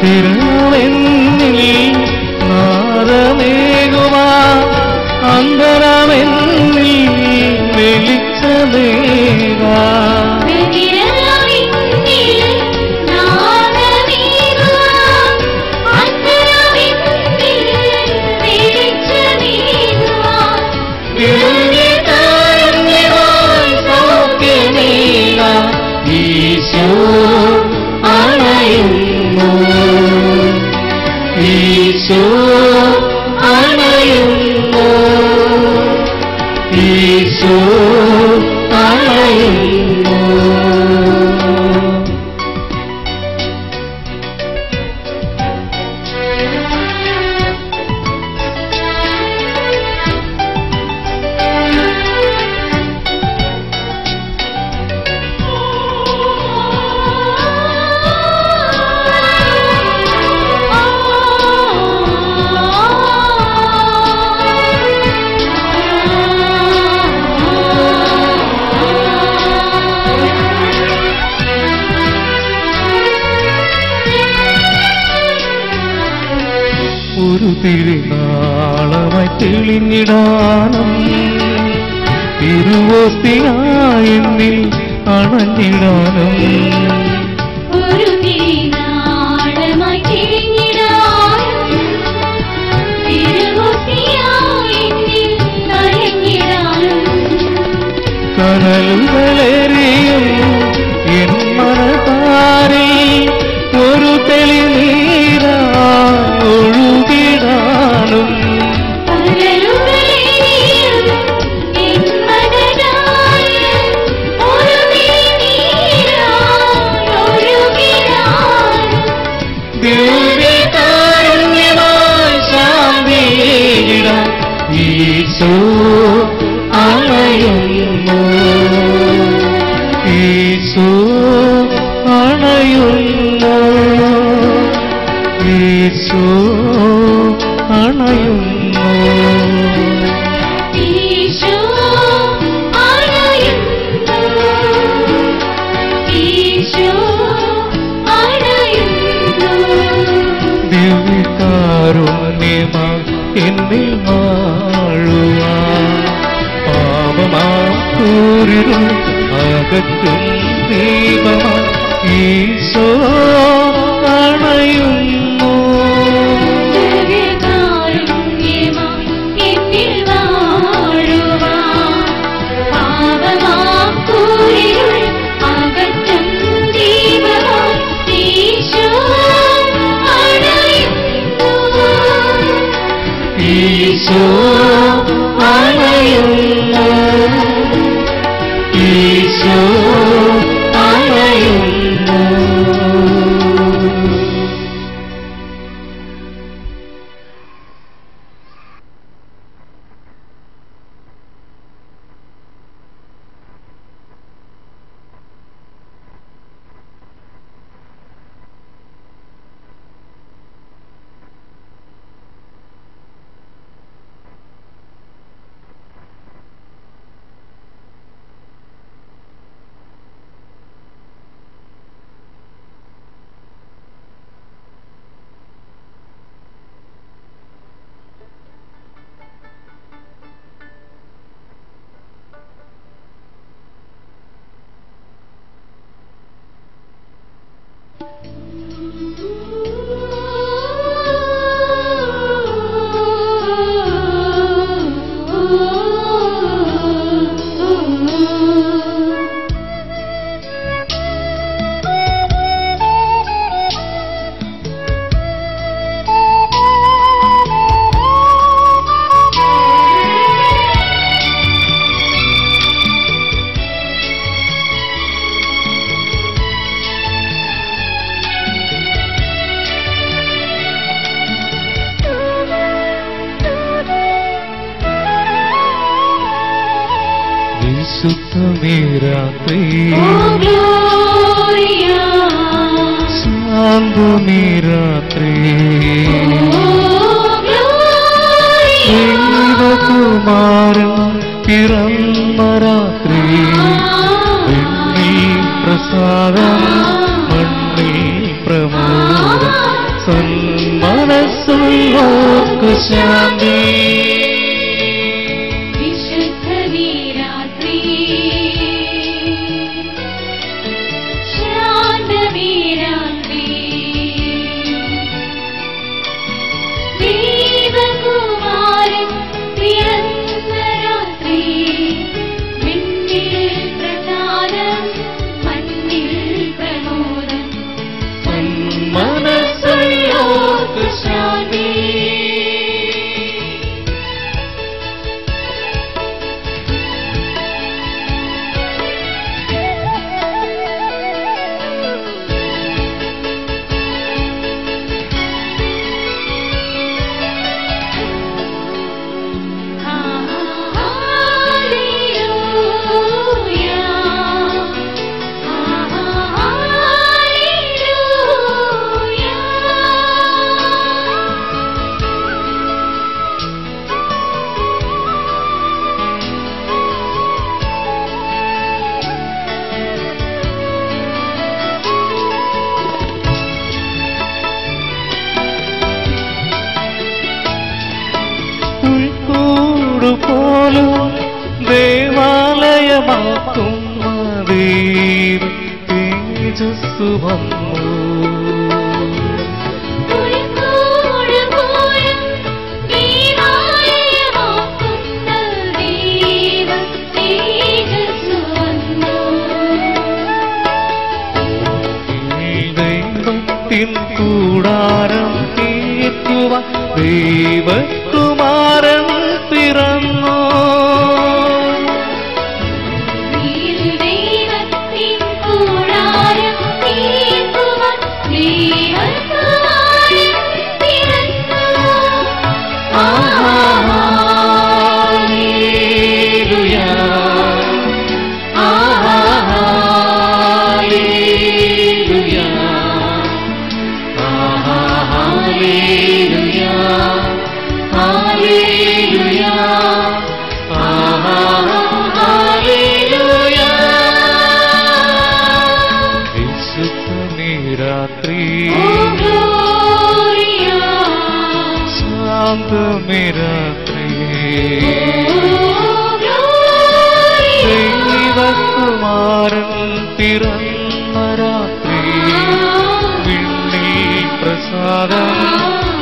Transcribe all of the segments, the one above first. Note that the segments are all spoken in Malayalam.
തിരുവെന്നിൽ നാദമേകുവാൻ അന്തരമെന്നിൽ വെളിച്ചമേകാൻ ഈശോ അണയുന്നു, ഈശോ അണയുന്നു, ഈശോ അണയുന്നു. ഒരു തിരുനാളമായി തെളിഞ്ഞിടാനും തിരുവോസ്തിയായി എന്നിൽ അണഞ്ഞിടാനും ഒരു തിരുനാളമായി തെളിഞ്ഞിടാനും തിരുവോസ്തിയായി എന്നിൽ അണഞ്ഞിടാനും കനലുകളേറിയും എൻ മനതാരിൽ ഒരു തെളിനീരാ ഒഴുകിടാനും ദിവ്യകാരുണ്യമായി ശാന്തിയിടാൻ ഈശോ അണയുന്നു, ഈശോ അണയുന്നു, ഈശോ അണയുന്നു, ഈശോ അണയുന്നു, ഈശോ അണയുന്നു. ദിവ്യകാരുണ്യമായി എന്നിൽ വാഴുവാൻ പാപമാക്കൂരിരുൾ അകറ്റും ദീപമായി ഈശോ അണയുന്നു. ദിവ്യകാരുണ്യമായി എന്നിൽ വാഴുവാൻ പാപമാക്കൂരിരുൾ അകറ്റും ദീപമായി ഈശോ അണയുന്നു, ഈശോ അണയുന്നു, ഈശോ അണയുന്നു. വിശുദ്ധമീരാത്രി ശാന്തമീരാത്രി ദൈവകുമാരൻ പിറന്ന രാത്രി വെണ്ണിൽ പ്രസാദം മണ്ണിൽ പ്രമോദം യേശു വന്നു. ദൈവത്തിൻ കൂടാരം തീർക്കുവാൻ ദൈവകുമാരൻ പിറന്നു. ദൈവകുമാരൻ പിറന്ന രാത്രി വിണ്ണിൽ പ്രസാദം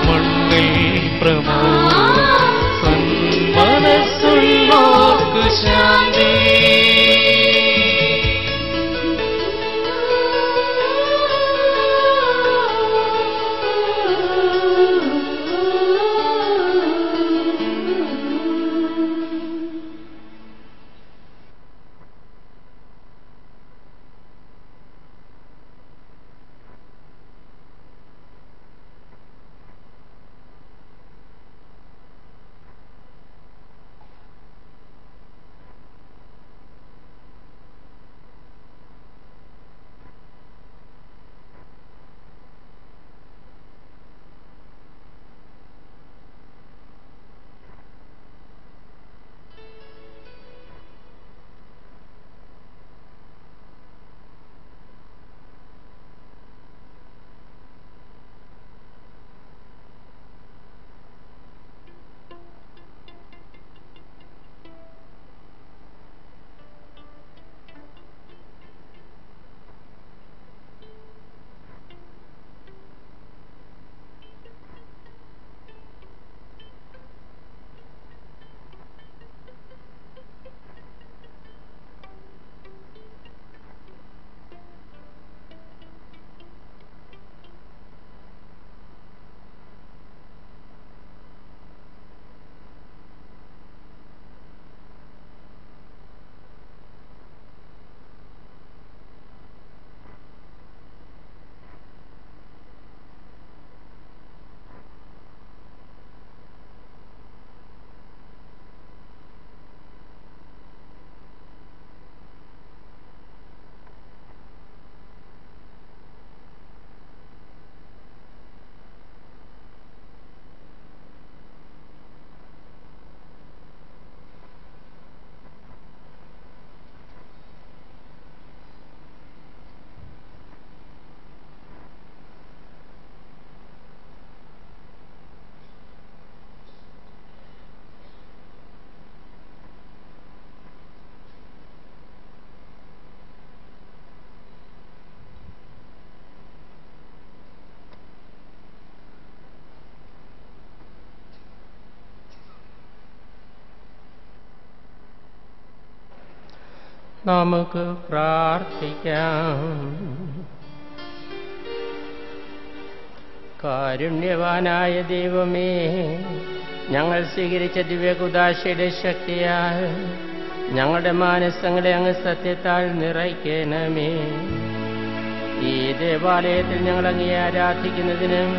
മണ്ണിൽ പ്രമോദം സന്മനസ്സുള്ളോർക്കു ശാന്തി. നമുക്ക് പ്രാർത്ഥിക്കാം. കാരുണ്യവാനായ ദൈവമേ, ഞങ്ങൾ സ്വീകരിച്ച ദിവ്യകുദാശയുടെ ശക്തിയാൽ ഞങ്ങളുടെ മാനസങ്ങളെ അങ്ങ് സത്യത്താൽ നിറയ്ക്കണമേ. ഈ ദേവാലയത്തിൽ ഞങ്ങൾ അങ്ങേ ആരാധിക്കുന്നതിനും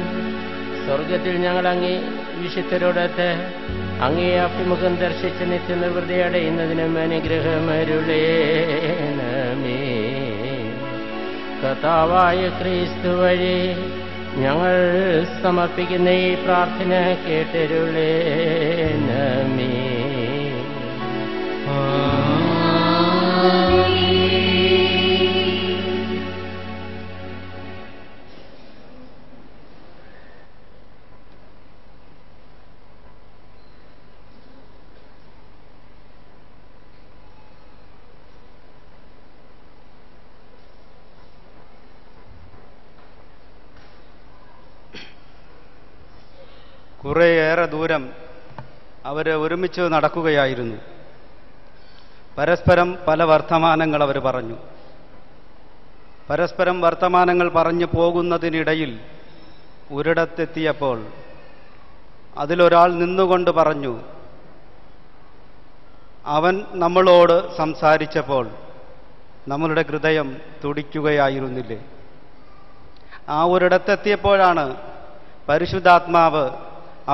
സ്വർഗത്തിൽ ഞങ്ങൾ അങ്ങേ വിശുദ്ധരോടൊത്ത് അങ്ങേ അഭിമുഖം ദർശിച്ച് നിത്യനിർവൃതി അടയുന്നതിനും അനുഗ്രഹമരുളേണമേ. കർത്താവായ ക്രിസ്തു വഴി ഞങ്ങൾ സമർപ്പിക്കുന്ന ഈ പ്രാർത്ഥന കേട്ടരുളേണമേ. കുറേയേറെ ദൂരം അവർ ഒരുമിച്ച് നടക്കുകയായിരുന്നു. പരസ്പരം പല വർത്തമാനങ്ങൾ അവർ പറഞ്ഞു. പരസ്പരം വർത്തമാനങ്ങൾ പറഞ്ഞു പോകുന്നതിനിടയിൽ ഒരിടത്തെത്തിയപ്പോൾ അതിലൊരാൾ നിന്നുകൊണ്ട് പറഞ്ഞു, അവൻ നമ്മളോട് സംസാരിച്ചപ്പോൾ നമ്മളുടെ ഹൃദയം തുടിക്കുകയായിരുന്നില്ലേ? ആ ഒരിടത്തെത്തിയപ്പോഴാണ് പരിശുദ്ധാത്മാവ്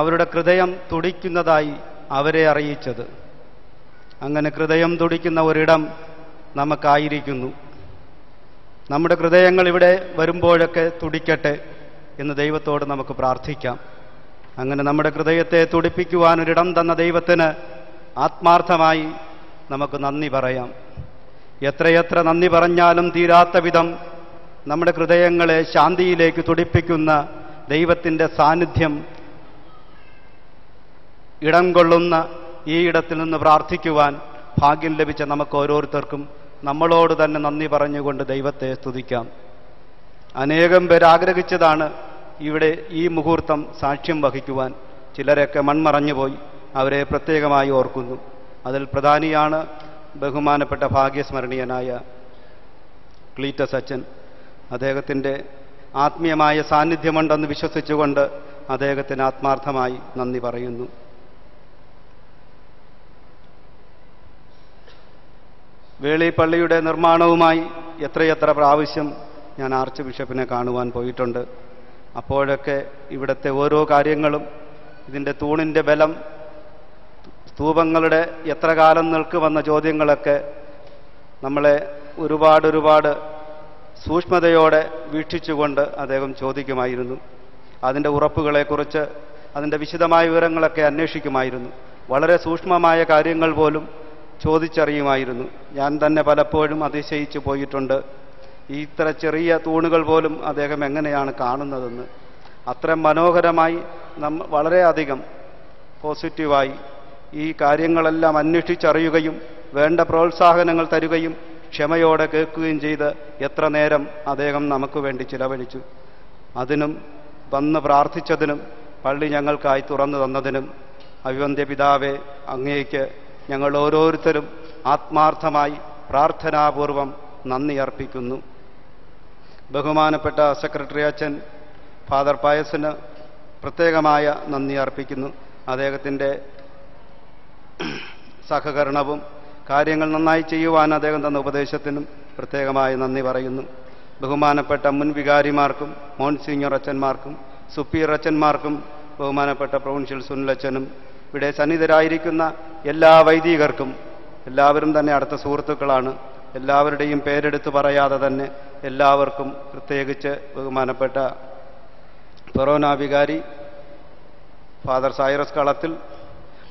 അവരുടെ ഹൃദയം തുടിക്കുന്നതായി അവരെ അറിയിച്ചത്. അങ്ങനെ ഹൃദയം തുടിക്കുന്ന ഒരിടം നമുക്കായിരിക്കുന്നു. നമ്മുടെ ഹൃദയങ്ങൾ ഇവിടെ വരുമ്പോഴൊക്കെ തുടിക്കട്ടെ എന്ന് ദൈവത്തോട് നമുക്ക് പ്രാർത്ഥിക്കാം. അങ്ങനെ നമ്മുടെ ഹൃദയത്തെ തുടിപ്പിക്കുവാൻ ഒരിടം തന്ന ദൈവത്തിന് ആത്മാർത്ഥമായി നമുക്ക് നന്ദി പറയാം. എത്രയെത്ര നന്ദി പറഞ്ഞാലും തീരാത്ത വിധം നമ്മുടെ ഹൃദയങ്ങളെ ശാന്തിയിലേക്ക് തുടിപ്പിക്കുന്ന ദൈവത്തിൻ്റെ സാന്നിധ്യം ഇടം കൊള്ളുന്ന ഈ ഇടത്തിൽ നിന്ന് പ്രാർത്ഥിക്കുവാൻ ഭാഗ്യം ലഭിച്ച നമുക്ക് ഓരോരുത്തർക്കും നമ്മളോട് തന്നെ നന്ദി പറഞ്ഞുകൊണ്ട് ദൈവത്തെ സ്തുതിക്കാം. അനേകം പേർ ആഗ്രഹിച്ചതാണ് ഇവിടെ ഈ മുഹൂർത്തം സാക്ഷ്യം വഹിക്കുവാൻ. ചിലരൊക്കെ മൺമറഞ്ഞുപോയി. അവരെ പ്രത്യേകമായി ഓർക്കുന്നു. അതിൽ പ്രധാനിയാണ് ബഹുമാനപ്പെട്ട ഭാഗ്യസ്മരണീയനായ ക്ലീറ്റസ് അച്ഛൻ. അദ്ദേഹത്തിൻ്റെ ആത്മീയമായ സാന്നിധ്യമുണ്ടെന്ന് വിശ്വസിച്ചുകൊണ്ട് അദ്ദേഹത്തിന് ആത്മാർത്ഥമായി നന്ദി പറയുന്നു. വേളി പള്ളിയുടെ നിർമ്മാണവുമായി എത്രയെത്ര പ്രാവശ്യം ഞാൻ ആർച്ച് ബിഷപ്പിനെ കാണുവാൻ പോയിട്ടുണ്ട്. അപ്പോഴൊക്കെ ഇവിടുത്തെ ഓരോ കാര്യങ്ങളും, ഇതിൻ്റെ തൂണിൻ്റെ ബലം, സ്തൂപങ്ങളുടെ എത്ര കാലം നിൽക്കുമെന്ന ചോദ്യങ്ങളൊക്കെ നമ്മളെ ഒരുപാട് സൂക്ഷ്മതയോടെ വീക്ഷിച്ചുകൊണ്ട് അദ്ദേഹം ചോദിക്കുമായിരുന്നു. അതിൻ്റെ ഉറപ്പുകളെക്കുറിച്ച്, അതിൻ്റെ വിശദമായ വിവരങ്ങളൊക്കെ അന്വേഷിക്കുമായിരുന്നു. വളരെ സൂക്ഷ്മമായ കാര്യങ്ങൾ പോലും ചോദിച്ചറിയുമായിരുന്നു. ഞാൻ തന്നെ പലപ്പോഴും അതിശയിച്ചു പോയിട്ടുണ്ട്. ഇത്ര ചെറിയ തൂണുകൾ പോലും അദ്ദേഹം എങ്ങനെയാണ് കാണുന്നതെന്ന്. അത്ര മനോഹരമായി വളരെയധികം പോസിറ്റീവായി ഈ കാര്യങ്ങളെല്ലാം അന്വേഷിച്ചറിയുകയും വേണ്ട പ്രോത്സാഹനങ്ങൾ തരുകയും ക്ഷമയോടെ കേൾക്കുകയും ചെയ്ത് എത്ര നേരം അദ്ദേഹം നമുക്ക് വേണ്ടി ചിലവഴിച്ചു. അതിനും വന്ന് പ്രാർത്ഥിച്ചതിനും പള്ളി ഞങ്ങൾക്കായി തുറന്നു തന്നതിനും അഭിവന്ദ്യ പിതാവേ, അങ്ങേക്ക് ഞങ്ങൾ ഓരോരുത്തരും ആത്മാർത്ഥമായി പ്രാർത്ഥനാപൂർവം നന്ദി അർപ്പിക്കുന്നു. ബഹുമാനപ്പെട്ട സെക്രട്ടറി അച്ഛൻ ഫാദർ പയസിന് പ്രത്യേകമായ നന്ദി അർപ്പിക്കുന്നു. അദ്ദേഹത്തിൻ്റെ സഹകരണവും കാര്യങ്ങൾ നന്നായി ചെയ്യുവാൻ അദ്ദേഹം തന്ന ഉപദേശത്തിനും പ്രത്യേകമായി നന്ദി പറയുന്നു. ബഹുമാനപ്പെട്ട മുൻ വികാരിമാർക്കും മോൺസിഞ്ഞർ അച്ഛന്മാർക്കും സുപ്പീരിയർ അച്ഛന്മാർക്കും ബഹുമാനപ്പെട്ട പ്രൊവിൻഷ്യൽ സുനിലച്ഛനും ഇവിടെ സന്നിധരായിരിക്കുന്ന എല്ലാ വൈദികർക്കും, എല്ലാവരും തന്നെ അടുത്ത സുഹൃത്തുക്കളാണ്, എല്ലാവരുടെയും പേരെടുത്ത് പറയാതെ തന്നെ എല്ലാവർക്കും, പ്രത്യേകിച്ച് ബഹുമാനപ്പെട്ട ഫൊറോന വികാരി ഫാദർ സൈറസ് കളത്തിൽ,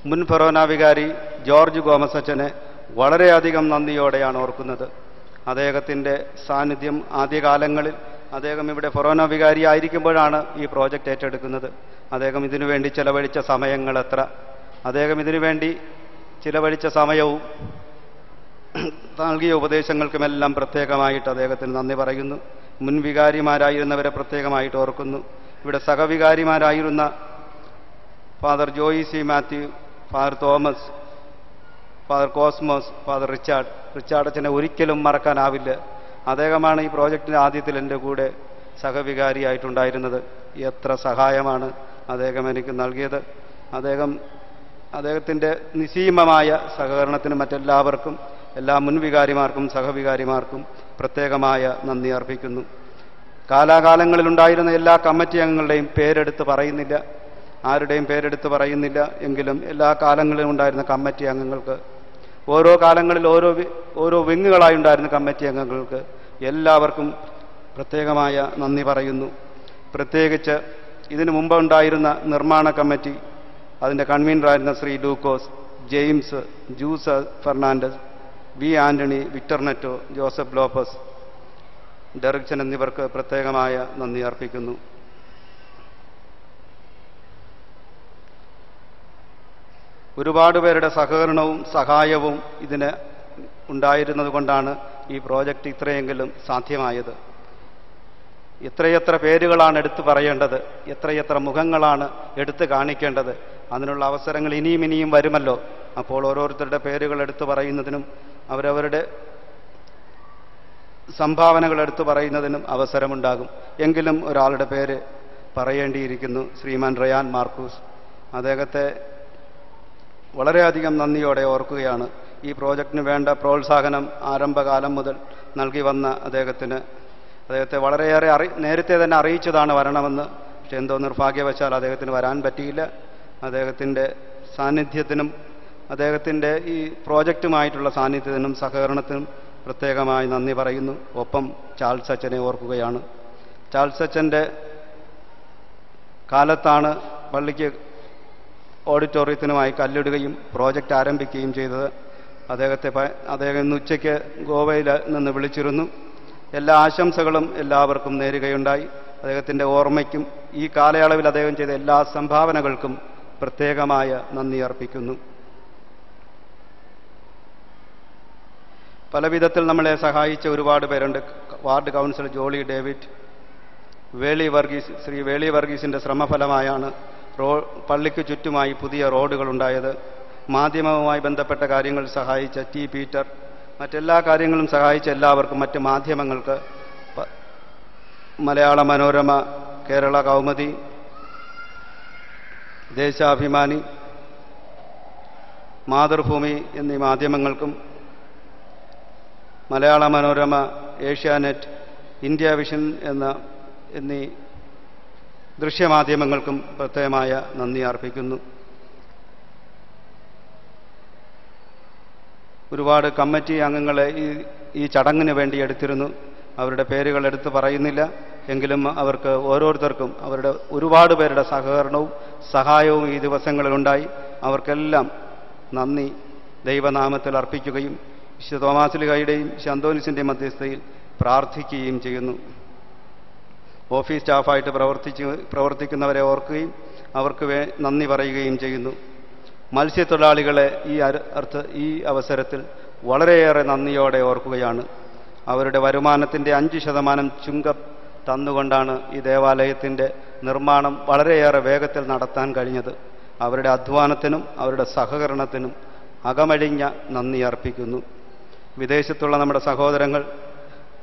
മുൻ ഫൊറോന വികാരി ജോർജ് ഗോമസ് അച്ഛനെ വളരെയധികം നന്ദിയോടെയാണ് ഓർക്കുന്നത്. അദ്ദേഹത്തിൻ്റെ സാന്നിധ്യം ആദ്യകാലങ്ങളിൽ അദ്ദേഹം ഇവിടെ ഫൊറോന വികാരി ആയിരിക്കുമ്പോഴാണ് ഈ പ്രോജക്റ്റ് ഏറ്റെടുക്കുന്നത്. അദ്ദേഹം ഇതിനുവേണ്ടി ചിലവഴിച്ച സമയങ്ങൾ എത്ര, അദ്ദേഹം ഇതിനുവേണ്ടി ചിലവഴിച്ച സമയവും നൽകിയ ഉപദേശങ്ങൾക്കുമെല്ലാം പ്രത്യേകമായിട്ട് അദ്ദേഹത്തിന് നന്ദി പറയുന്നു. മുൻ വികാരിമാരായിരുന്നവരെ പ്രത്യേകമായിട്ട് ഓർക്കുന്നു. ഇവിടെ സഹവികാരിമാരായിരുന്ന father Joy C Mathew, father Thomas, father Cosmos, father Richard അച്ഛനെ ഒരിക്കലും മറക്കാനാവില്ല. അദ്ദേഹമാണ് ഈ പ്രോജക്റ്റിൻ്റെ ആദ്യത്തിൽ എൻ്റെ കൂടെ സഹവികാരിയായിട്ടുണ്ടായിരുന്നത്. എത്ര സഹായമാണ് അദ്ദേഹം എനിക്ക് നൽകിയത്. അദ്ദേഹത്തിൻ്റെ നിസ്സീമമായ സഹകരണത്തിന് മറ്റെല്ലാവർക്കും, എല്ലാ മുൻവികാരിമാർക്കും സഹവികാരിമാർക്കും പ്രത്യേകമായ നന്ദി അർപ്പിക്കുന്നു. കാലാകാലങ്ങളിലുണ്ടായിരുന്ന എല്ലാ കമ്മിറ്റി അംഗങ്ങളുടെയും പേരെടുത്ത് പറയുന്നില്ല, ആരുടെയും പേരെടുത്ത് പറയുന്നില്ല എങ്കിലും എല്ലാ കാലങ്ങളിലും ഉണ്ടായിരുന്ന കമ്മിറ്റി അംഗങ്ങൾക്ക്, ഓരോ കാലങ്ങളിൽ ഓരോ വിങ്ങുകളായുണ്ടായിരുന്ന കമ്മിറ്റി അംഗങ്ങൾക്ക് എല്ലാവർക്കും പ്രത്യേകമായ നന്ദി പറയുന്നു. പ്രത്യേകിച്ച് ഇതിനു മുമ്പ് ഉണ്ടായിരുന്ന നിർമ്മാണ കമ്മിറ്റി, അതിൻ്റെ കൺവീനറായിരുന്ന ശ്രീ ലൂക്കോസ്, ജെയിംസ്, ജൂസ് ഫെർണാണ്ടസ്, വി ആന്റണി, വിക്ടർ നെറ്റോ, ജോസഫ് ലോപ്പസ്, ഡെറിക്സൺ എന്നിവർക്ക് പ്രത്യേകമായ നന്ദി അർപ്പിക്കുന്നു. ഒരുപാട് പേരുടെ സഹകരണവും സഹായവും ഇതിന് ഉണ്ടായിരുന്നത് കൊണ്ടാണ് ഈ പ്രോജക്റ്റ് ഇത്രയെങ്കിലും സാധ്യമായത്. എത്രയെത്ര പേരുകളാണ് എടുത്തു പറയേണ്ടത്, എത്രയെത്ര മുഖങ്ങളാണ് എടുത്തു കാണിക്കേണ്ടത്. അതിനുള്ള അവസരങ്ങൾ ഇനിയും ഇനിയും വരുമല്ലോ. അപ്പോൾ ഓരോരുത്തരുടെ പേരുകൾ എടുത്തു പറയുന്നതിനും അവരവരുടെ സംഭാവനകൾ എടുത്തു പറയുന്നതിനും അവസരമുണ്ടാകും. എങ്കിലും ഒരാളുടെ പേര് പറയേണ്ടിയിരിക്കുന്നു, ശ്രീമാൻ റയാൻ മാർക്കൂസ്. അദ്ദേഹത്തെ വളരെയധികം നന്ദിയോടെ ഓർക്കുകയാണ്. ഈ പ്രോജക്റ്റിന് വേണ്ട പ്രോത്സാഹനം ആരംഭകാലം മുതൽ നൽകി വന്ന അദ്ദേഹത്തെ വളരെയേറെ നേരത്തെ തന്നെ അറിയിച്ചതാണ് വരണമെന്ന്. പക്ഷെ എന്തോ നിർഭാഗ്യവശാൽ അദ്ദേഹത്തിന് വരാൻ പറ്റിയില്ല. അദ്ദേഹത്തിൻ്റെ സാന്നിധ്യത്തിനും അദ്ദേഹത്തിൻ്റെ ഈ പ്രോജക്റ്റുമായിട്ടുള്ള സാന്നിധ്യത്തിനും സഹകരണത്തിനും പ്രത്യേകമായി നന്ദി പറയുന്നു. ഒപ്പം ചാൾസ് അച്ഛനെ ഓർക്കുകയാണ്. ചാൾസ് അച്ഛൻ്റെ കാലത്താണ് പള്ളിക്ക് ഓഡിറ്റോറിയത്തിനുമായി കല്ലിടുകയും പ്രോജക്റ്റ് ആരംഭിക്കുകയും ചെയ്തത്. അദ്ദേഹം ഇന്ന് ഉച്ചയ്ക്ക് ഗോവയിൽ നിന്ന് വിളിച്ചിരുന്നു. എല്ലാ ആശംസകളും എല്ലാവർക്കും നേരുകയുണ്ടായി. അദ്ദേഹത്തിൻ്റെ ഓർമ്മയ്ക്കും ഈ കാലയളവിൽ അദ്ദേഹം ചെയ്ത എല്ലാ സംഭാവനകൾക്കും പ്രത്യേകമായ നന്ദി അർപ്പിക്കുന്നു. പലവിധത്തിൽ നമ്മളെ സഹായിച്ച ഒരുപാട് പേരുണ്ട്. വാർഡ് കൗൺസിലർ ജോളി ഡേവിഡ്, ശ്രീ വേളി വർഗീസിൻ്റെ ശ്രമഫലമായാണ് പള്ളിക്ക് ചുറ്റുമായി പുതിയ റോഡുകൾ ഉണ്ടായത്. മാധ്യമവുമായി ബന്ധപ്പെട്ട കാര്യങ്ങൾ സഹായിച്ച ടി പീറ്റർ, മറ്റെല്ലാ കാര്യങ്ങളും സഹായിച്ച എല്ലാവർക്കും, മറ്റ് മാധ്യമങ്ങൾക്ക്, മലയാള മനോരമ, കേരള കൗമുദി, ദേശാഭിമാനി, മാതൃഭൂമി എന്നീ മാധ്യമങ്ങൾക്കും, മലയാള മനോരമ, ഏഷ്യാനെറ്റ്, ഇന്ത്യ വിഷൻ എന്നീ ദൃശ്യമാധ്യമങ്ങൾക്കും പ്രത്യേകമായ നന്ദി അർപ്പിക്കുന്നു. ഒരുപാട് കമ്മിറ്റി അംഗങ്ങളെ ഈ ചടങ്ങിന് വേണ്ടി എടുത്തിരുന്നു. അവരുടെ പേരുകൾ എടുത്തു പറയുന്നില്ല. എങ്കിലും അവർക്ക് ഓരോരുത്തർക്കും അവരുടെ ഒരുപാട് പേരുടെ സഹകരണവും സഹായവും ഈ ദിവസങ്ങളിലുണ്ടായി. അവർക്കെല്ലാം നന്ദി ദൈവനാമത്തിൽ അർപ്പിക്കുകയും വിശുദ്ധ തോമാശ്ലീഹായുടെയും വിശുദ്ധ അന്തോനീസിൻ്റെയും മധ്യസ്ഥതയിൽ പ്രാർത്ഥിക്കുകയും ചെയ്യുന്നു. ഓഫീസ് സ്റ്റാഫായിട്ട് പ്രവർത്തിക്കുന്നവരെ ഓർക്കുകയും അവർക്ക് നന്ദി പറയുകയും ചെയ്യുന്നു. മത്സ്യത്തൊഴിലാളികളെ ഈ അവസരത്തിൽ വളരെയേറെ നന്ദിയോടെ ഓർക്കുകയാണ്. അവരുടെ വരുമാനത്തിൻ്റെ 5% ചുങ്കം തന്നുകൊണ്ടാണ് ഈ ദേവാലയത്തിൻ്റെ നിർമ്മാണം വളരെയേറെ വേഗത്തിൽ നടത്താൻ കഴിഞ്ഞത്. അവരുടെ അധ്വാനത്തിനും അവരുടെ സഹകരണത്തിനും അകമഴിഞ്ഞ നന്ദി അർപ്പിക്കുന്നു. വിദേശത്തുള്ള നമ്മുടെ സഹോദരങ്ങൾ,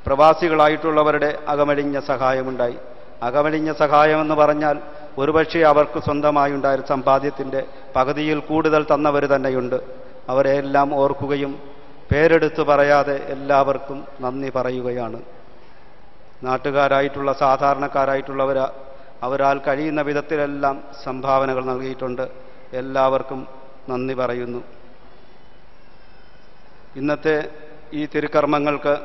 പ്രവാസികളായിട്ടുള്ളവരുടെ അകമഴിഞ്ഞ സഹായമുണ്ടായി. അകമഴിഞ്ഞ സഹായമെന്ന് പറഞ്ഞാൽ ഒരുപക്ഷെ അവർക്ക് സ്വന്തമായി ഉണ്ടായ സമ്പാദ്യത്തിൻ്റെ പകുതിയിൽ കൂടുതൽ തന്നവർ തന്നെയുണ്ട്. അവരെല്ലാം ഓർക്കുകയും പേരെടുത്തു പറയാതെ എല്ലാവർക്കും നന്ദി പറയുകയാണ്. നാട്ടുകാരായിട്ടുള്ള സാധാരണക്കാരായിട്ടുള്ളവർ അവരാൽ കഴിയുന്ന വിധത്തിലെല്ലാം സംഭാവനകൾ നൽകിയിട്ടുണ്ട്. എല്ലാവർക്കും നന്ദി പറയുന്നു. ഇന്നത്തെ ഈ തിരുക്കർമ്മങ്ങൾക്ക്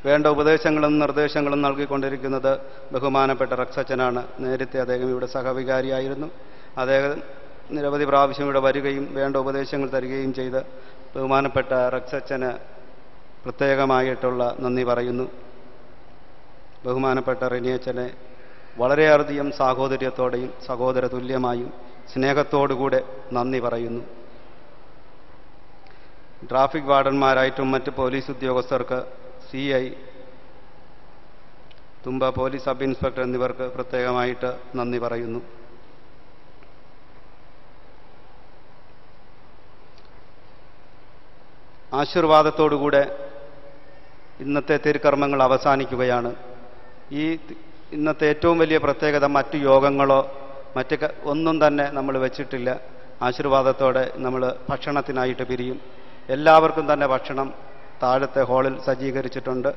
വേണ്ട ഉപദേശങ്ങളും നിർദ്ദേശങ്ങളും നൽകിക്കൊണ്ടിരിക്കുന്നത് ബഹുമാനപ്പെട്ട റക്സച്ചനാണ്. നേരത്തെ അദ്ദേഹം ഇവിടെ സഹവികാരിയായിരുന്നു. അദ്ദേഹം നിരവധി പ്രാവശ്യം ഇവിടെ വരികയും വേണ്ട ഉപദേശങ്ങൾ തരികയും ചെയ്ത് ബഹുമാനപ്പെട്ട റക്സച്ചന് പ്രത്യേകമായിട്ടുള്ള നന്ദി പറയുന്നു. ബഹുമാനപ്പെട്ട റെനിയച്ചനെ വളരെയധികം സാഹോദര്യത്തോടെയും സഹോദര തുല്യമായും സ്നേഹത്തോടുകൂടെ നന്ദി പറയുന്നു. ട്രാഫിക് വാർഡന്മാരായിട്ടും മറ്റ് പോലീസ് ഉദ്യോഗസ്ഥർക്ക്, CI, തുമ്പ പോലീസ് സബ് ഇൻസ്പെക്ടർ എന്നിവർക്ക് പ്രത്യേകമായിട്ട് നന്ദി പറയുന്നു. ആശീർവാദത്തോടുകൂടെ ഇന്നത്തെ തിരുക്കർമ്മങ്ങൾ അവസാനിക്കുകയാണ്. ഇന്നത്തെ ഏറ്റവും വലിയ പ്രത്യേകത മറ്റു യോഗങ്ങളോ ഒന്നും തന്നെ നമ്മൾ വെച്ചിട്ടില്ല. ആശീർവാദത്തോടെ നമ്മൾ ഭക്ഷണത്തിനായിട്ട് പിരിയും. എല്ലാവർക്കും തന്നെ ഭക്ഷണം താഴത്തെ ഹാളിൽ സജ്ജീകരിച്ചിട്ടുണ്ട്.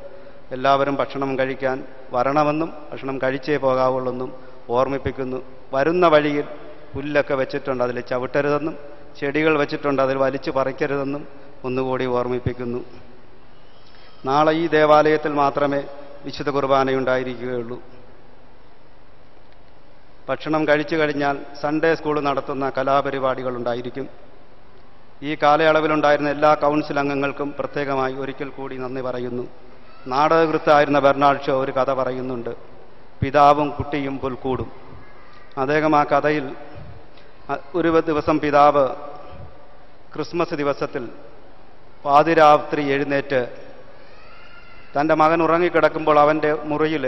എല്ലാവരും ഭക്ഷണം കഴിക്കാൻ വരണമെന്നും ഭക്ഷണം കഴിച്ചേ പോകാവുള്ളെന്നും ഓർമ്മിപ്പിക്കുന്നു. വരുന്ന വഴിയിൽ പുല്ലൊക്കെ വെച്ചിട്ടുണ്ട്, അതിൽ ചവിട്ടരുതെന്നും ചെടികൾ വെച്ചിട്ടുണ്ട്, അതിൽ വലിച്ചു പറിക്കരുതെന്നും ഒന്നുകൂടി ഓർമ്മിപ്പിക്കുന്നു. നാളെ ഈ ദേവാലയത്തിൽ മാത്രമേ വിശുദ്ധ കുർബാനയുണ്ടായിരിക്കുകയുള്ളൂ. ഭക്ഷണം കഴിച്ചു കഴിഞ്ഞാൽ സൺഡേ സ്കൂൾ നടത്തുന്ന കലാപരിപാടികളുണ്ടായിരിക്കും. ഈ കാലയളവിലുണ്ടായിരുന്ന എല്ലാ കൗൺസിൽ അംഗങ്ങൾക്കും പ്രത്യേകമായി ഒരിക്കൽ കൂടി നന്ദി പറയുന്നു. നാടകകൃത്തായിരുന്ന ബെർണാഡ് ഷോ ഒരു കഥ പറയുന്നുണ്ട്, പിതാവും കുട്ടിയും പുൽക്കൂടും. അദ്ദേഹം ആ കഥയിൽ ഒരു ദിവസം പിതാവ് ക്രിസ്മസ് ദിവസത്തിൽ പാതിരാത്രി എഴുന്നേറ്റ് തൻ്റെ മകൻ ഉറങ്ങിക്കിടക്കുമ്പോൾ അവൻ്റെ മുറിയിൽ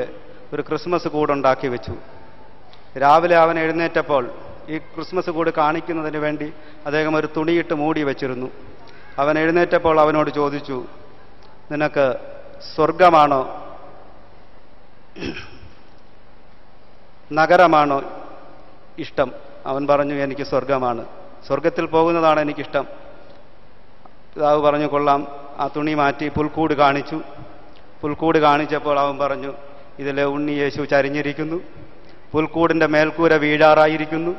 ഒരു ക്രിസ്മസ് കൂടുണ്ടാക്കി വെച്ചു. രാവിലെ അവൻ എഴുന്നേറ്റപ്പോൾ ഈ ക്രിസ്മസ് കൂട് കാണിക്കുന്നതിന് വേണ്ടി അദ്ദേഹം ഒരു തുണിയിട്ട് മൂടി വെച്ചിരുന്നു. അവൻ എഴുന്നേറ്റപ്പോൾ അവനോട് ചോദിച്ചു, നിനക്ക് സ്വർഗമാണോ നഗരമാണോ ഇഷ്ടം? അവൻ പറഞ്ഞു, എനിക്ക് സ്വർഗമാണ്, സ്വർഗത്തിൽ പോകുന്നതാണ് എനിക്കിഷ്ടം. പിതാവ് പറഞ്ഞു, കൊള്ളാം. ആ തുണി മാറ്റി പുൽക്കൂട് കാണിച്ചു. പുൽക്കൂട് കാണിച്ചപ്പോൾ അവൻ പറഞ്ഞു, ഇതിലെ ഉണ്ണി യേശു ചരിഞ്ഞിരിക്കുന്നു, പുൽക്കൂടിൻ്റെ മേൽക്കൂര വീഴാറായിരിക്കുന്നു,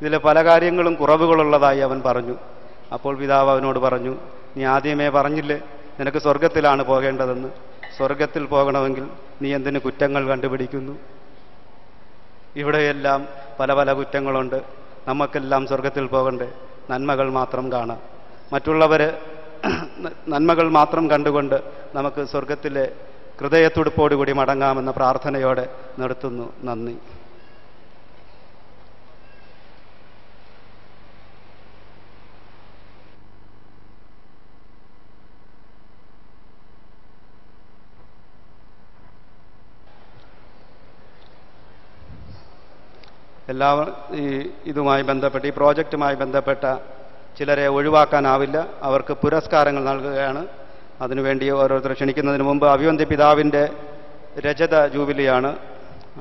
ഇതിലെ പല കാര്യങ്ങളും കുറവുകളുള്ളതായി അവൻ പറഞ്ഞു. അപ്പോൾ പിതാവ് അവനോട് പറഞ്ഞു, നീ ആദ്യമേ പറഞ്ഞില്ലേ നിനക്ക് സ്വർഗത്തിലാണ് പോകേണ്ടതെന്ന്? സ്വർഗത്തിൽ പോകണമെങ്കിൽ നീ എന്തിന് കുറ്റങ്ങൾ കണ്ടുപിടിക്കുന്നു? ഇവിടെയെല്ലാം പല പല കുറ്റങ്ങളുണ്ട്. നമുക്കെല്ലാം സ്വർഗത്തിൽ പോകണ്ടേ? നന്മകൾ മാത്രം കാണാം. മറ്റുള്ളവർ നന്മകൾ മാത്രം കണ്ടുകൊണ്ട് നമുക്ക് സ്വർഗത്തിലെ ഹൃദയത്തുടുപ്പോടുകൂടി മടങ്ങാമെന്ന പ്രാർത്ഥനയോടെ നിർത്തുന്നു. നന്ദി. ഇതുമായി ബന്ധപ്പെട്ട് ഈ പ്രോജക്റ്റുമായി ബന്ധപ്പെട്ട ചിലരെ ഒഴിവാക്കാനാവില്ല. അവർക്ക് പുരസ്കാരങ്ങൾ നൽകുകയാണ്. അതിനുവേണ്ടി ഓരോരുത്തരെ ക്ഷണിക്കുന്നതിന് മുമ്പ് അഭിവന്ദ്യ പിതാവിൻ്റെ രജത ജൂബിലിയാണ്.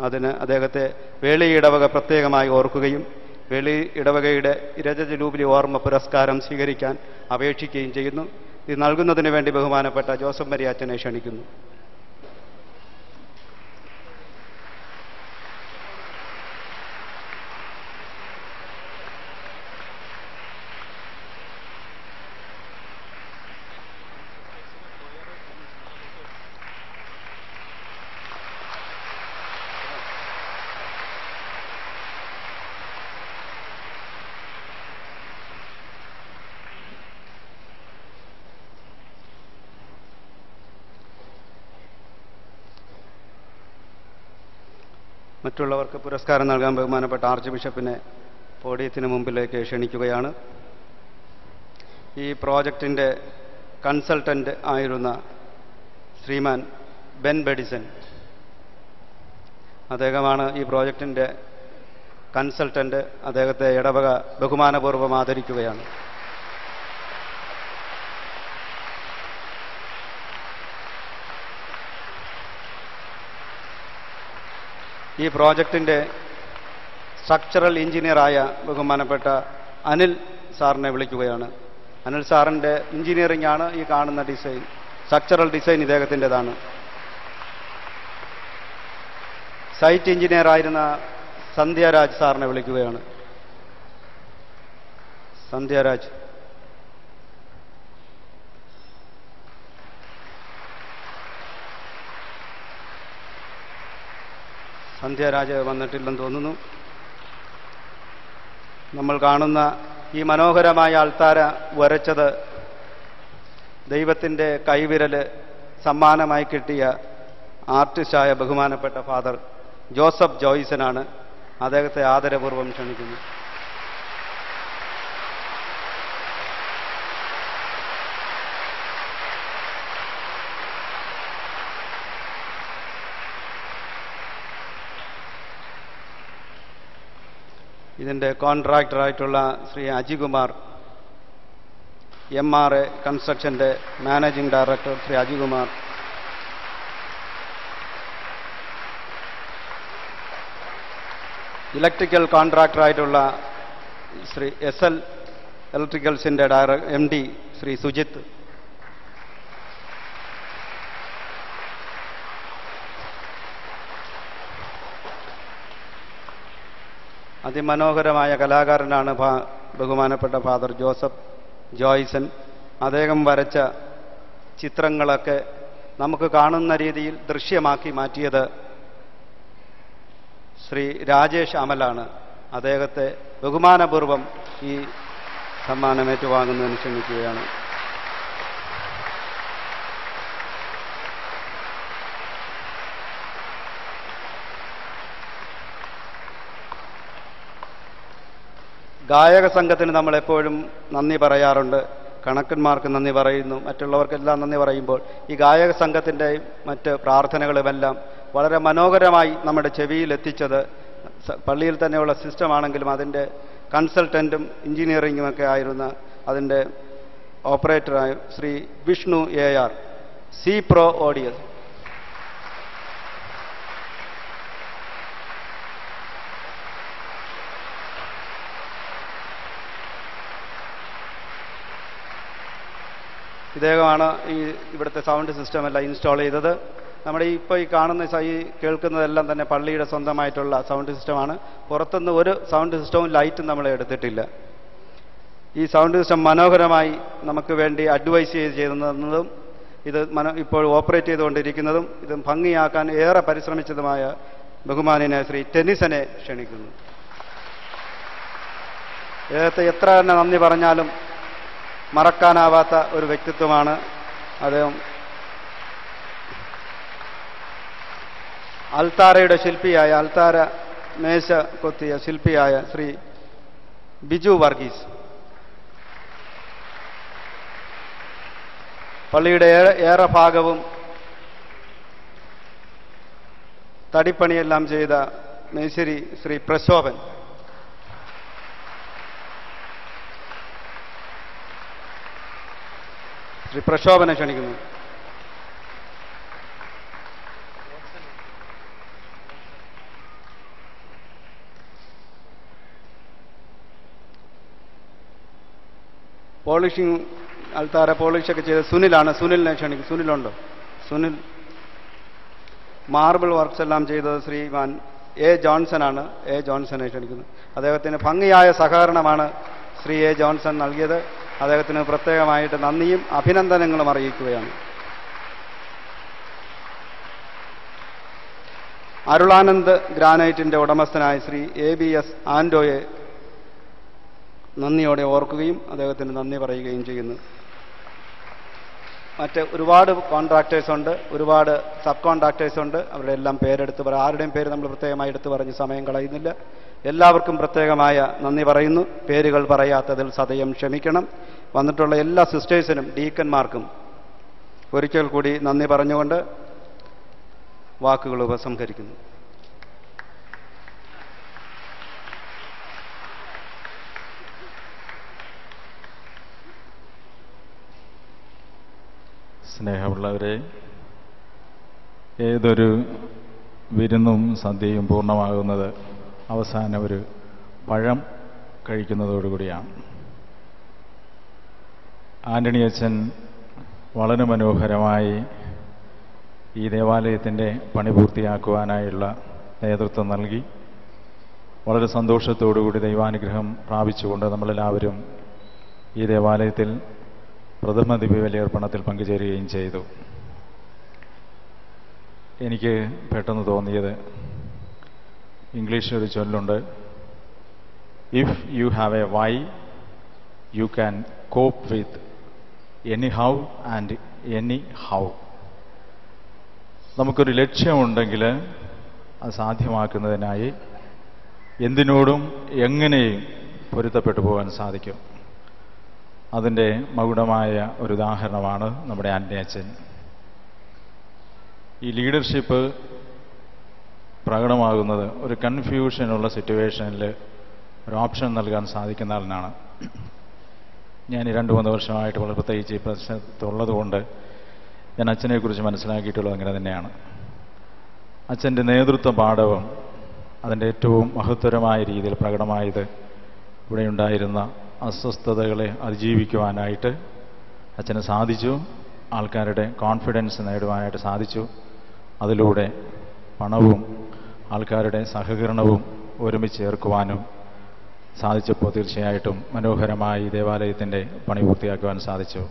അതിന് അദ്ദേഹത്തെ വേളി ഇടവക പ്രത്യേകമായി ഓർക്കുകയും വേളി ഇടവകയുടെ രജത ജൂബിലി ഓർമ്മ പുരസ്കാരം സ്വീകരിക്കാൻ അപേക്ഷിക്കുകയും ചെയ്യുന്നു. ഇത് നൽകുന്നതിന് വേണ്ടി ബഹുമാനപ്പെട്ട ജോസഫ് മരിയാച്ചനെ ക്ഷണിക്കുന്നു. മറ്റുള്ളവർക്ക് പുരസ്കാരം നൽകാൻ ബഹുമാനപ്പെട്ട ആർച്ച് ബിഷപ്പിനെ പോഡിയത്തിന് മുമ്പിലേക്ക് ക്ഷണിക്കുകയാണ്. ഈ പ്രോജക്റ്റിൻ്റെ കൺസൾട്ടൻ്റ് ആയിരുന്ന ശ്രീമാൻ ബെൻ ബെഡിസൺ, അദ്ദേഹമാണ് ഈ പ്രോജക്റ്റിൻ്റെ കൺസൾട്ടൻ്റ്. അദ്ദേഹത്തെ ഇടവക ബഹുമാനപൂർവ്വം ആദരിക്കുകയാണ്. ഈ പ്രോജക്റ്റിൻ്റെ സ്ട്രക്ചറൽ എഞ്ചിനീയറായ ബഹുമാനപ്പെട്ട അനിൽ സാറിനെ വിളിക്കുകയാണ്. അനിൽ സാറിൻ്റെ എഞ്ചിനീയറിംഗ് ആണ് ഈ കാണുന്ന ഡിസൈൻ. സ്ട്രക്ചറൽ ഡിസൈൻ ഇദ്ദേഹത്തിൻ്റെതാണ്. സൈറ്റ് എഞ്ചിനീയറായിരുന്ന സന്ധ്യാരാജ് സാറിനെ വിളിക്കുകയാണ്. സന്ധ്യാരാജ്. സന്ധ്യാരാജ് വന്നിട്ടില്ലെന്ന് തോന്നുന്നു. നമ്മൾ കാണുന്ന ഈ മനോഹരമായ അൾത്താര വരച്ചത് ദൈവത്തിൻ്റെ കൈവിരൽ സമ്മാനമായി കിട്ടിയ ആർട്ടിസ്റ്റായ ബഹുമാനപ്പെട്ട ഫാദർ ജോസഫ് ജോയ്സനാണ്. അദ്ദേഹത്തെ ആദരപൂർവ്വം ക്ഷണിക്കുന്നു. ഇതിൻ്റെ കോൺട്രാക്ടറായിട്ടുള്ള ശ്രീ അജികുമാർ, MRA കൺസ്ട്രക്ഷൻ്റെ managing director Shri Ajikumar, electrical കോൺട്രാക്ടറായിട്ടുള്ള ശ്രീ SL ഇലക്ട്രിക്കൽസിൻ്റെ MD ശ്രീ സുജിത്ത്, അതിമനോഹരമായ കലാകാരനാണ് ബഹുമാനപ്പെട്ട ഫാദർ ജോസഫ് ജോയ്സൺ. അദ്ദേഹം വരച്ച ചിത്രങ്ങളൊക്കെ നമുക്ക് കാണുന്ന രീതിയിൽ ദൃശ്യമാക്കി മാറ്റിയത് ശ്രീ രാജേഷ് അമലാണ്. അദ്ദേഹത്തെ ബഹുമാനപൂർവ്വം ഈ സമ്മാനം ഏറ്റുവാങ്ങുന്നതിന് ക്ഷണിക്കുകയാണ്. ഗായക സംഘത്തിന് നമ്മളെപ്പോഴും നന്ദി പറയാറുണ്ട്. കണക്കന്മാർക്ക് നന്ദി പറയുന്നു. മറ്റുള്ളവർക്കെല്ലാം നന്ദി പറയുമ്പോൾ ഈ ഗായക സംഘത്തിൻ്റെയും മറ്റ് പ്രാർത്ഥനകളുമെല്ലാം വളരെ മനോഹരമായി നമ്മുടെ ചെവിയിൽ എത്തിച്ചത് പള്ളിയിൽ തന്നെയുള്ള സിസ്റ്റമാണെങ്കിലും അതിൻ്റെ കൺസൾട്ടൻറ്റും എഞ്ചിനീയറിംഗും ഒക്കെ ആയിരുന്ന അതിൻ്റെ ഓപ്പറേറ്ററായ Shri Vishnu AR C pro audio. ഇദ്ദേഹമാണ് ഇവിടുത്തെ സൗണ്ട് സിസ്റ്റം എല്ലാം ഇൻസ്റ്റാൾ ചെയ്തത്. നമ്മുടെ ഇപ്പോൾ ഈ കാണുന്ന ഈ കേൾക്കുന്നതെല്ലാം തന്നെ പള്ളിയുടെ സ്വന്തമായിട്ടുള്ള സൗണ്ട് സിസ്റ്റമാണ്. പുറത്തുനിന്ന് ഒരു സൗണ്ട് സിസ്റ്റവും ലൈറ്റും നമ്മൾ എടുത്തിട്ടില്ല. ഈ സൗണ്ട് സിസ്റ്റം മനോഹരമായി നമുക്ക് വേണ്ടി അഡ്വൈസ് ചെയ്യുന്നതും ഇത് ഇപ്പോൾ ഓപ്പറേറ്റ് ചെയ്തുകൊണ്ടിരിക്കുന്നതും ഇത് ഭംഗിയാക്കാൻ ഏറെ പരിശ്രമിച്ചതുമായ ബഹുമാന്യനായ ശ്രീ ടെന്നിസനെ ക്ഷണിക്കുന്നു. അദ്ദേഹത്തെ എത്ര തന്നെ നന്ദി പറഞ്ഞാലും മറക്കാനാവാത്ത ഒരു വ്യക്തിത്വമാണ് അദ്ദേഹം. അൽത്താരയുടെ ശില്പിയായ അൽത്താര മേശ കൊത്തിയ ശില്പിയായ ശ്രീ ബിജു വർഗീസ്. പള്ളിയുടെ ഏറെ ഭാഗവും തടിപ്പണിയെല്ലാം ചെയ്ത മേശരി ശ്രീ പ്രശോഭൻ. ശ്രീ പ്രശോഭനെ ക്ഷണിക്കുന്നു. പോളിഷിംഗ് അൽത്താര പോളിഷൊക്കെ ചെയ്ത സുനിലാണ്. സുനിലിനെ ക്ഷണിക്കും. സുനിലുണ്ടോ? സുനിൽ. മാർബിൾ വർക്ക്സ് എല്ലാം ചെയ്തത് ശ്രീമാൻ ജോൺസനാണ്. ജോൺസനെ ക്ഷണിക്കുന്നു. അദ്ദേഹത്തിന് ഭംഗിയായ സഹകരണമാണ് ശ്രീ ജോൺസൺ നൽകിയത്. അദ്ദേഹത്തിന് പ്രത്യേകമായിട്ട് നന്ദിയും അഭിനന്ദനങ്ങളും അറിയിക്കുകയാണ്. അരുളാനന്ദ് ഗ്രാനൈറ്റിൻ്റെ ഉടമസ്ഥനായ ശ്രീ ABS ആൻഡോയെ നന്ദിയോടെ ഓർക്കുകയും അദ്ദേഹത്തിന് നന്ദി പറയുകയും ചെയ്യുന്നു. മറ്റ് ഒരുപാട് കോൺട്രാക്ടേഴ്സുണ്ട്, ഒരുപാട് സബ് കോൺട്രാക്ടേഴ്സുണ്ട്. അവരുടെ എല്ലാം പേരെടുത്ത് ആരുടെയും പേര് നമ്മൾ പ്രത്യേകമായി എടുത്ത് പറഞ്ഞ് സമയം കളയുന്നില്ല. എല്ലാവർക്കും പ്രത്യേകമായ നന്ദി പറയുന്നു. പേരുകൾ പറയാത്തതിൽ സദയം ക്ഷമിക്കണം. വന്നിട്ടുള്ള എല്ലാ സിസ്റ്റേഴ്സിനും ഡീക്കന്മാർക്കും ഒരിക്കൽ കൂടി നന്ദി പറഞ്ഞുകൊണ്ട് വാക്കുകൾ ഉപസംഹരിക്കുന്നു. സ്നേഹമുള്ളവരെ, ഏതൊരു വിരുന്നും സദ്യയും പൂർണ്ണമാകുന്നത് അവസാനം ഒരു പഴം കഴിക്കുന്നതോടുകൂടിയാണ്. ആന്റണി അച്ഛൻ വളരെ മനോഹരമായി ഈ ദേവാലയത്തിൻ്റെ പണി പൂർത്തിയാക്കുവാനായുള്ള നേതൃത്വം നൽകി. വളരെ സന്തോഷത്തോടുകൂടി ദൈവാനുഗ്രഹം പ്രാപിച്ചുകൊണ്ട് നമ്മളെല്ലാവരും ഈ ദേവാലയത്തിൽ പ്രഥമ ദിവ്യബലിയർപ്പണത്തിൽ പങ്കുചേരുകയും ചെയ്തു. എനിക്ക് പെട്ടെന്ന് തോന്നിയത്, ഇംഗ്ലീഷിൽ ഒരു ചൊല്ലുണ്ട്, if you have a why you can cope with any how and any how. നമുക്കൊരു ലക്ഷ്യമുണ്ടെങ്കിൽ അത് സാധ്യമാക്കുന്നതിനായി എന്തിനോടും എങ്ങനെയും പൊരുത്തപ്പെട്ടു പോകാൻ സാധിക്കും. അതിൻ്റെ മകുടമായ ഒരു ഉദാഹരണമാണ് നമ്മുടെ ആന്റണി അച്ഛൻ. ഈ ലീഡർഷിപ്പ് പ്രകടമാകുന്നത് ഒരു കൺഫ്യൂഷനുള്ള സിറ്റുവേഷനിൽ ഒരു ഓപ്ഷൻ നൽകാൻ സാധിക്കുന്ന ആളിനാണ്. ഞാൻ ഈ 2-3 വർഷമായിട്ട് വളരെ പ്രത്യേകിച്ച് ഈ പ്രശ്നത്തുള്ളതുകൊണ്ട് ഞാൻ അച്ഛനെക്കുറിച്ച് മനസ്സിലാക്കിയിട്ടുള്ളത് അങ്ങനെ തന്നെയാണ്. അച്ഛൻ്റെ നേതൃത്വ പാഠവും അതിൻ്റെ ഏറ്റവും മഹത്തരമായ രീതിയിൽ പ്രകടമായത് ഇവിടെയുണ്ടായിരുന്ന അസ്വസ്ഥതകളെ അതിജീവിക്കുവാനായിട്ട് അച്ഛന് സാധിച്ചു. ആൾക്കാരുടെ കോൺഫിഡൻസ് നേടുവാനായിട്ട് സാധിച്ചു. അതിലൂടെ പണവും ആൾക്കാരുടെ സഹകരണവും ഒരുമിച്ച് ചേർക്കുവാനും സാധിച്ചപ്പോൾ തീർച്ചയായിട്ടും മനോഹരമായി ദേവാലയത്തിൻ്റെ പണി പൂർത്തിയാക്കുവാൻ സാധിച്ചു.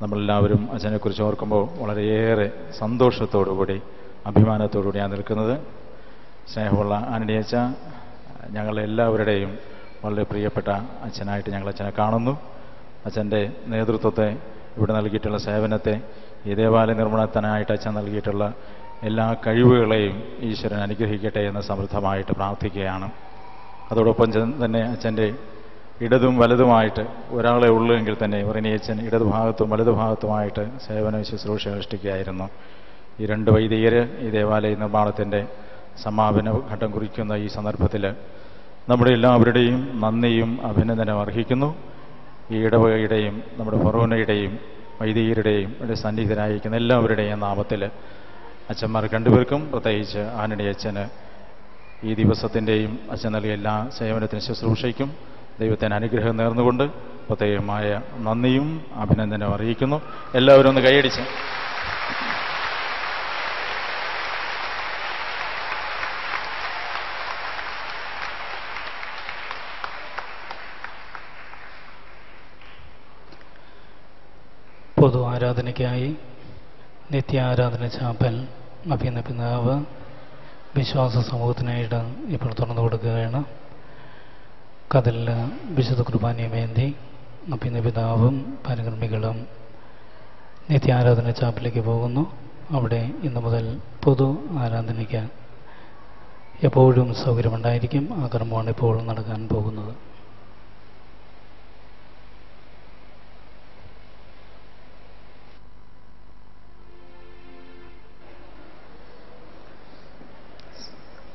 നമ്മളെല്ലാവരും അച്ഛനെക്കുറിച്ച് ഓർക്കുമ്പോൾ വളരെയേറെ സന്തോഷത്തോടുകൂടി അഭിമാനത്തോടുകൂടിയാണ് നിൽക്കുന്നത്. സ്നേഹമുള്ള ആന്റണി അച്ഛ, ഞങ്ങളെല്ലാവരുടെയും വളരെ പ്രിയപ്പെട്ട അച്ഛനായിട്ട് ഞങ്ങൾ അച്ഛനെ കാണുന്നു. അച്ഛൻ്റെ നേതൃത്വത്തെ, ഇവിടെ നൽകിയിട്ടുള്ള സേവനത്തെ, ഈ ദേവാലയ നിർമ്മാണത്തിനായിട്ട് അച്ഛൻ നൽകിയിട്ടുള്ള എല്ലാ കഴിവുകളെയും ഈശ്വരൻ അനുഗ്രഹിക്കട്ടെ എന്ന് സമൃദ്ധമായിട്ട് പ്രാർത്ഥിക്കുകയാണ്. അതോടൊപ്പം തന്നെ അച്ഛൻ്റെ ഇടതും വലതുമായിട്ട് ഒരാളെ ഉള്ളൂ എങ്കിൽ തന്നെ റെനിയച്ചൻ ഇടതുഭാഗത്തും വലതുഭാഗത്തുമായിട്ട് സേവന ശുശ്രൂഷ അനുഷ്ഠിക്കുകയായിരുന്നു. ഈ രണ്ട് വൈദികർ ഈ ദേവാലയ നിർമ്മാണത്തിൻ്റെ സമാപന ഘട്ടം കുറിക്കുന്ന ഈ സന്ദർഭത്തിൽ നമ്മുടെ എല്ലാവരുടെയും നന്ദിയും അഭിനന്ദനം അർഹിക്കുന്നു. ഈ ഇടവകയുടെയും നമ്മുടെ ഫൊറോനയുടെയും വൈദികരുടെയും ഇവിടെ സന്നിഹിതരായിരിക്കുന്ന എല്ലാവരുടെയും നാമത്തിൽ അച്ഛന്മാർ രണ്ടുപേർക്കും പ്രത്യേകിച്ച് ആന്റണി അച്ഛന് ഈ ദിവസത്തിൻ്റെയും അച്ഛൻ നൽകിയ എല്ലാ സേവനത്തിന് ശുശ്രൂഷയ്ക്കും ദൈവത്തിന് അനുഗ്രഹം നേർന്നുകൊണ്ട് പ്രത്യേകമായ നന്ദിയും അഭിനന്ദനവും അറിയിക്കുന്നു. എല്ലാവരും ഒന്ന് കൈയടിച്ച്. പൊതു ആരാധനയ്ക്കായി നിത്യാരാധന ചാപ്പൽ അഭിനന്ദ പിതാവ് വിശ്വാസ സമൂഹത്തിനായിട്ട് ഇപ്പോൾ തുറന്നു കൊടുക്കുകയാണ്. കതലിൽ വിശുദ്ധ കുർബാനയുമേന്തി അഭിനന്ദ പിതാവും പരകർമ്മികളും നിത്യാരാധന ചാപ്പലിലേക്ക് പോകുന്നു. അവിടെ ഇന്നു മുതൽ പൊതു ആരാധനയ്ക്ക് എപ്പോഴും സൗകര്യമുണ്ടായിരിക്കും. ആ കർമ്മമാണ് ഇപ്പോൾ നടക്കാൻ പോകുന്നത്.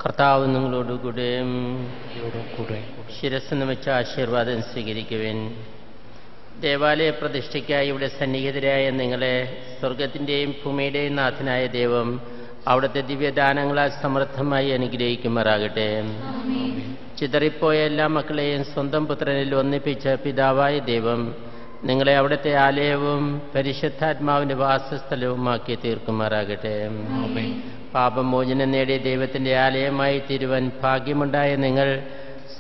കർത്താവ് നിങ്ങളോടുകൂടെ ശിരസ്സെന്ന് വെച്ച ആശീർവാദം സ്വീകരിക്കുവിൻ. ദേവാലയ പ്രതിഷ്ഠയ്ക്കായി ഇവിടെ സന്നിഹിതരായ നിങ്ങളെ സ്വർഗത്തിൻ്റെയും ഭൂമിയുടെയും നാഥനായ ദൈവം അവിടുത്തെ ദിവ്യദാനങ്ങളാൽ സമൃദ്ധമായി അനുഗ്രഹിക്കുമാറാകട്ടെ. ചിതറിപ്പോയ എല്ലാ മക്കളെയും സ്വന്തം പുത്രനിൽ ഒന്നിപ്പിച്ച പിതാവായ ദൈവം നിങ്ങളെ അവിടുത്തെ ആലയവും പരിശുദ്ധാത്മാവിൻ്റെ വാസസ്ഥലവുമാക്കി തീർക്കുമാറാകട്ടെ. പാപമോചനം നേടിയ ദൈവത്തിൻ്റെ ആലയമായി തീരുവാൻ ഭാഗ്യമുണ്ടായ നിങ്ങൾ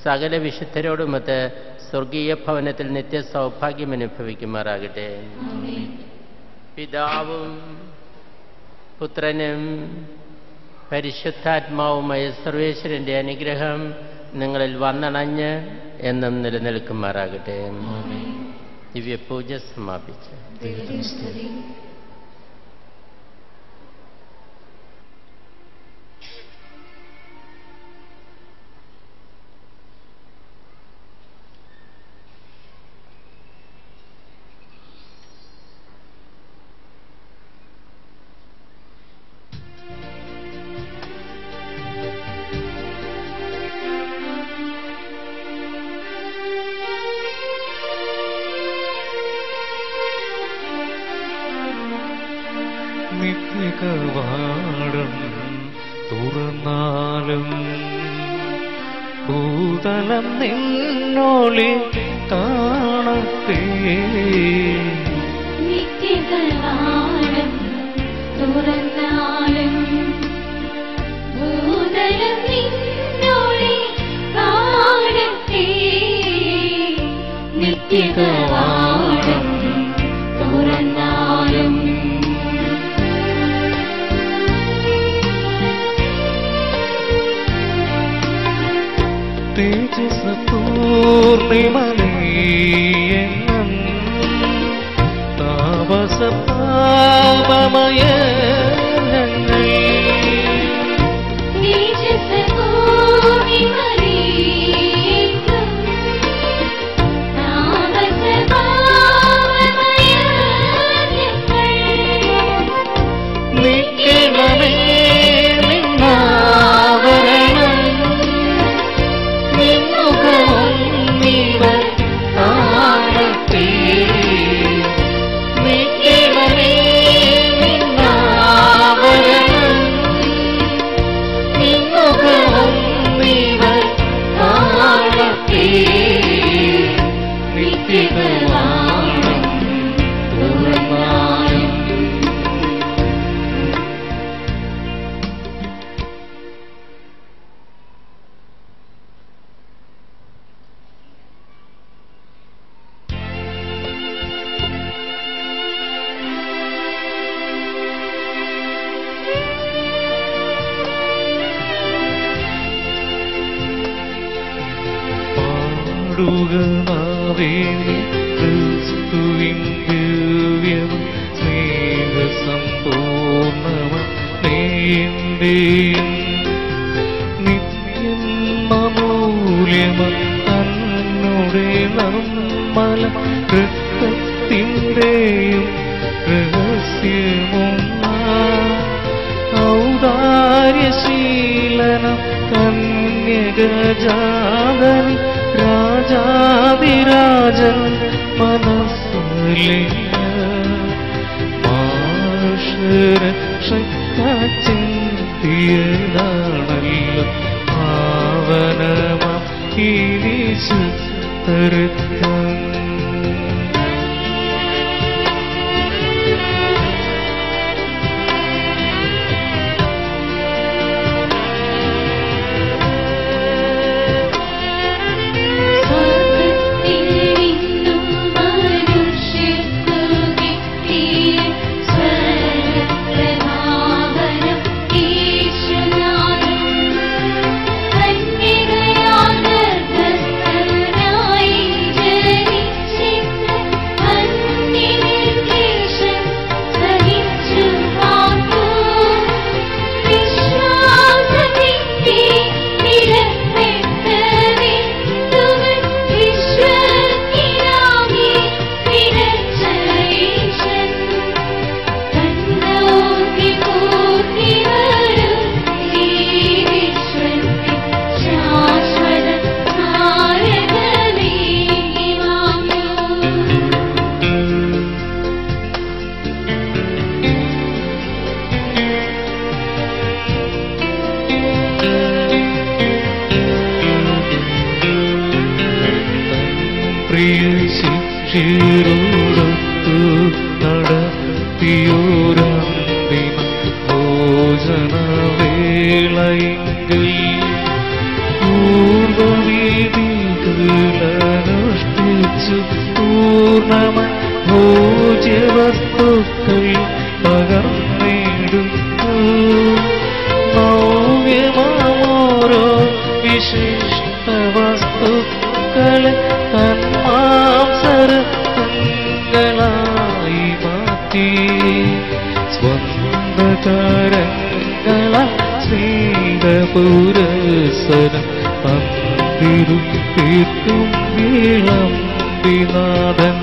സകല വിശുദ്ധരോടുമൊത്ത് സ്വർഗീയ ഭവനത്തിൽ നിത്യ സൗഭാഗ്യം അനുഭവിക്കുമാറാകട്ടെ. പിതാവും പുത്രനും പരിശുദ്ധാത്മാവുമായ സർവേശ്വരൻ്റെ അനുഗ്രഹം നിങ്ങളിൽ വന്നണഞ്ഞ് എന്നും നിലനിൽക്കുമാറാകട്ടെ. ദിവ്യപൂജ സമാപിച്ചു. നിത്യകവാടം തുറന്നാലും ഭൂതലം നിന്നോളി കാണത്തേ. നിത്യകവാടം തുറന്നാലും ഭൂതലം നിന്നോളി കാണത്തേ. നിത്യകവാടം തുറന്നാലും തേജസ് പൂർണിമനീയെന്നും താപസ പാപമയ ഞങ്ങൾ തേജസ് പൂർണിമനീയെന്നും താപസ പാപമയ ഞങ്ങൾ നിൽക്കണമേ നിന്നാവരണം ക്രിസ്തുവിൻ ദിവ്യം സ്നേഹസമ്പൂർണമ നീന്റെയും നിത്യം അമൂല്യമ തന്നുടെ നിർമ്മല രക്തത്തിൻ്റെയും രഹസ്യമൊന്ന ഔദാര്യശീലനം കന്യകജാതൻ രാജാതിരാജൻ മനസ്സലിയ മാഷരക്ഷക്കാച്ചിന്തിയതാണല്ലോ പാവനമാം ഇനി ശുദ്ധരക്തം. ശിക്ഷിരോടൊത്തു നടത്തിയോരന്തിമ ഭോജനവേളയെങ്കിൽ പൂർവവിധികളനുഷ്ഠിച്ചു പൂർണ്ണമ ഭോജ്യവസ്തുക്കൾ പകർന്നിടുന്നു നവ്യമോരോ വിശിഷ്ട വസ്തുക്കളെ തന്മാംസരത്നങ്ങളായി മാറ്റി സ്വന്തകരങ്ങള സ്നേഹപുരസരം പന്തിരു തീർക്കും വിളംബിനാഥൻ.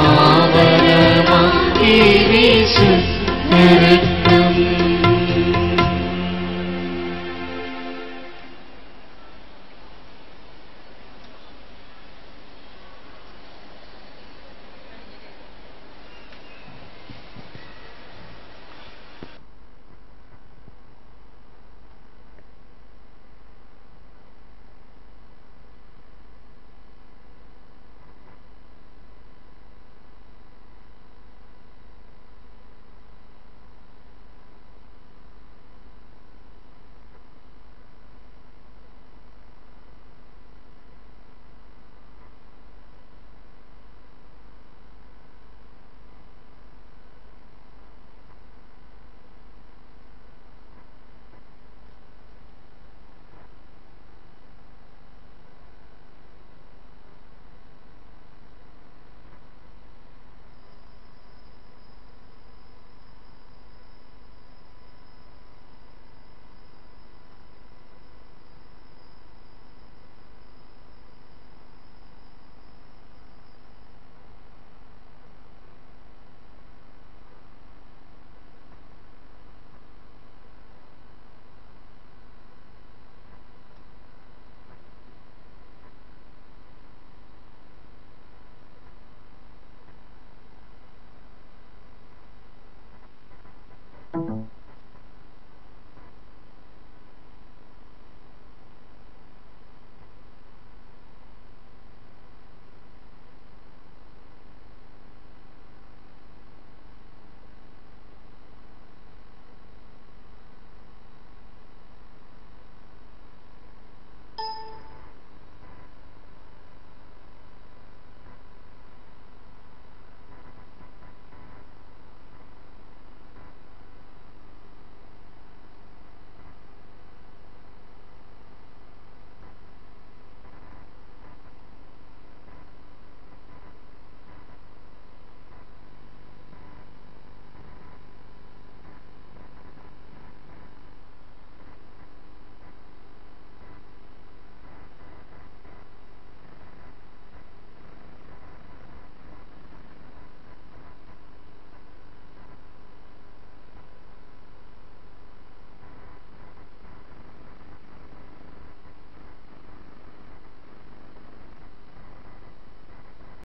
ആവരമാ